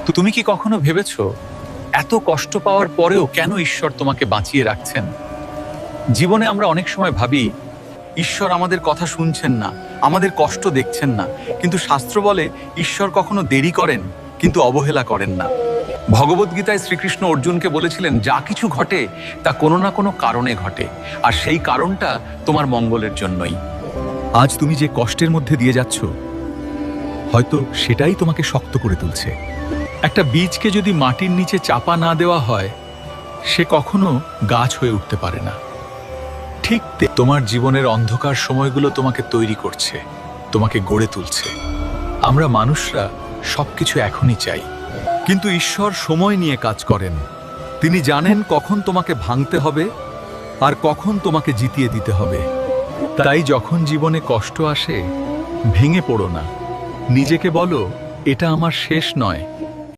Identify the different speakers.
Speaker 1: তো তুমি কি কখনো ভেবেছো এত কষ্ট পাওয়ার পরেও কেন ঈশ্বর তোমাকে বাঁচিয়ে রাখছেন? জীবনে আমরা অনেক সময় ভাবি ঈশ্বর আমাদের কথা শুনছেন না, আমাদের কষ্ট দেখছেন না, কিন্তু শাস্ত্র বলে ঈশ্বর কখনো দেরি করেন কিন্তু অবহেলা করেন না। ভগবদ্গীতায় শ্রীকৃষ্ণ অর্জুনকে বলেছিলেন, যা কিছু ঘটে তা কোনো না কোনো কারণে ঘটে, আর সেই কারণটা তোমার মঙ্গলের জন্যই। আজ তুমি যে কষ্টের মধ্যে দিয়ে যাচ্ছ, হয়তো সেটাই তোমাকে শক্ত করে তুলছে। একটা বীজকে যদি মাটির নিচে চাপা না দেওয়া হয়, সে কখনো গাছ হয়ে উঠতে পারে না। ঠিক তোমার জীবনের অন্ধকার সময়গুলো তোমাকে তৈরি করছে, তোমাকে গড়ে তুলছে। আমরা মানুষরা সবকিছু এখনই চাই, কিন্তু ঈশ্বর সময় নিয়ে কাজ করেন। তিনি জানেন কখন তোমাকে ভাঙতে হবে আর কখন তোমাকে জিতিয়ে দিতে হবে। তাই যখন জীবনে কষ্ট আসে, ভেঙে পড়ো না। নিজেকে বলো, এটা আমার শেষ নয়,